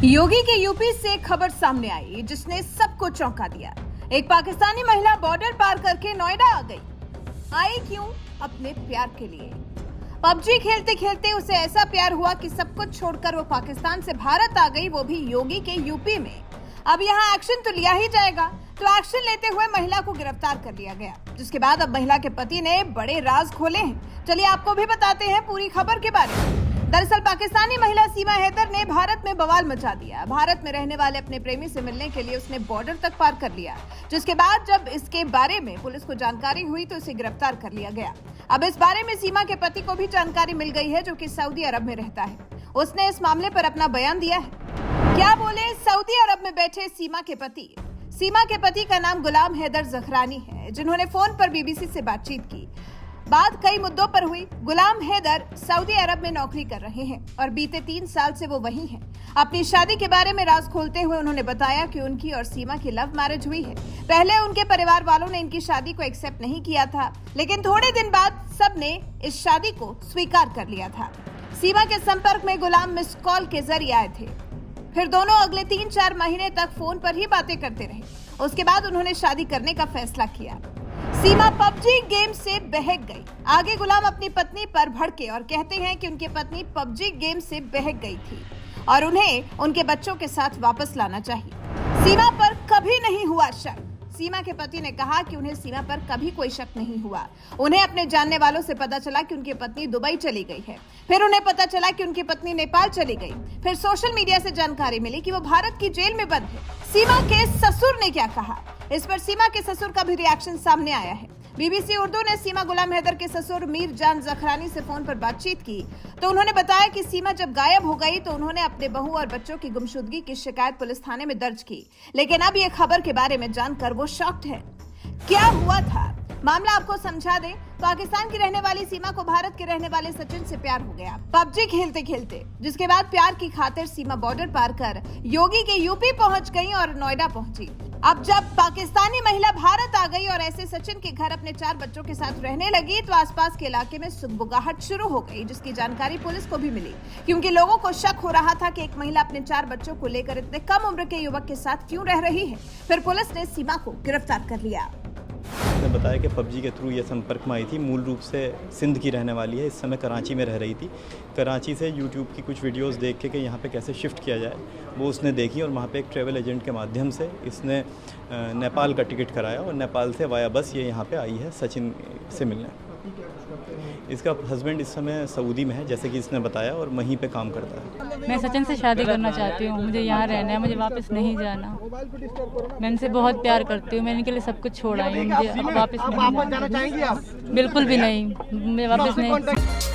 योगी के यूपी से एक खबर सामने आई जिसने सबको चौंका दिया। एक पाकिस्तानी महिला बॉर्डर पार करके नोएडा आ गई। आई क्यों? अपने प्यार के लिए। पबजी खेलते खेलते उसे ऐसा प्यार हुआ कि सब कुछ छोड़कर वो पाकिस्तान से भारत आ गई, वो भी योगी के यूपी में। अब यहाँ एक्शन तो लिया ही जाएगा, तो एक्शन लेते हुए महिला को गिरफ्तार कर लिया गया, जिसके बाद अब महिला के पति ने बड़े राज खोले हैं। चलिए आपको भी बताते हैं पूरी खबर के बारे में। दरअसल पाकिस्तानी महिला सीमा हैदर ने भारत में बवाल मचा दिया। भारत में रहने वाले अपने प्रेमी से मिलने के लिए उसने बॉर्डर तक पार कर लिया, जिसके बाद जब इसके बारे में पुलिस को जानकारी हुई तो उसे गिरफ्तार कर लिया गया। अब इस बारे में सीमा के पति को भी जानकारी मिल गई है, जो कि सऊदी अरब में रहता है। उसने इस मामले पर अपना बयान दिया है। क्या बोले सऊदी अरब में बैठे सीमा के पति। सीमा के पति का नाम गुलाम हैदर जखरानी है, जिन्होंने फोन पर बीबीसी से बातचीत की। बात कई मुद्दों पर हुई। गुलाम हैदर सऊदी अरब में नौकरी कर रहे हैं और बीते 3 साल से वो वहीं हैं। अपनी शादी के बारे में राज खोलते हुए उन्होंने बताया कि उनकी और सीमा की लव मैरिज हुई है। पहले उनके परिवार वालों ने इनकी शादी को एक्सेप्ट नहीं किया था, लेकिन थोड़े दिन बाद सबने इस शादी को स्वीकार कर लिया था। सीमा के संपर्क में गुलाम मिस कॉल के जरिए आए थे, फिर दोनों अगले 3-4 महीने तक फोन पर ही बातें करते रहे। उसके बाद उन्होंने शादी करने का फैसला किया। सीमा पबजी गेम से बहक गई। आगे गुलाम अपनी पत्नी पर भड़के और कहते हैं कि उनकी पत्नी पबजी गेम से बहक गई थी और उन्हें उनके बच्चों के साथ वापस लाना चाहिए। सीमा पर कभी नहीं हुआ शक। सीमा के पति ने कहा कि उन्हें सीमा पर कभी कोई शक नहीं हुआ। उन्हें अपने जानने वालों से पता चला कि उनकी पत्नी दुबई चली गई है। फिर उन्हें पता चला कि उनकी पत्नी नेपाल चली गई। फिर सोशल मीडिया से जानकारी मिली कि वो भारत की जेल में बंद है। सीमा के ससुर ने क्या कहा, इस पर सीमा के ससुर का भी रिएक्शन सामने आया है। बीबीसी उर्दू ने सीमा गुलाम हैदर के ससुर मीर जान जखरानी से फोन पर बातचीत की तो उन्होंने बताया कि सीमा जब गायब हो गई तो उन्होंने अपने बहू और बच्चों की गुमशुदगी की शिकायत पुलिस थाने में दर्ज की, लेकिन अब ये खबर के बारे में जानकर वो शॉक्ड है। क्या हुआ था, मामला आपको समझा दें। पाकिस्तान की रहने वाली सीमा को भारत के रहने वाले सचिन से प्यार हो गया पबजी खेलते खेलते, जिसके बाद प्यार की खातिर सीमा बॉर्डर पार कर योगी के यूपी पहुंच गई और नोएडा पहुंची। अब जब पाकिस्तानी महिला भारत आ गई और ऐसे सचिन के घर अपने 4 बच्चों के साथ रहने लगी तो आसपास के इलाके में सुगबुगाहट शुरू हो गई, जिसकी जानकारी पुलिस को भी मिली, क्योंकि लोगों को शक हो रहा था कि एक महिला अपने 4 बच्चों को लेकर इतने कम उम्र के युवक के साथ क्यों रह रही है। फिर पुलिस ने सीमा को गिरफ्तार कर लिया। उसने बताया कि पबजी के थ्रू ये संपर्क में आई थी। मूल रूप से सिंध की रहने वाली है, इस समय कराची में रह रही थी। कराची से यूट्यूब की कुछ वीडियोस देख के कि यहाँ पे कैसे शिफ्ट किया जाए वो उसने देखी और वहाँ पे एक ट्रैवल एजेंट के माध्यम से इसने नेपाल का टिकट कराया और नेपाल से वाया बस ये यहाँ पे आई है सचिन से मिलने। इसका हस्बैंड इस समय सऊदी में है, जैसे कि इसने बताया, और वहीं पे काम करता है। मैं सचिन से शादी करना चाहती हूँ, मुझे यहाँ रहना है, मुझे वापस नहीं जाना। मैं इनसे बहुत प्यार करती हूँ, मैं इनके लिए सब कुछ छोड़ आई हूँ, मुझे अब वापस नहीं जाना। बिल्कुल भी नहीं, मैं वापस नहीं।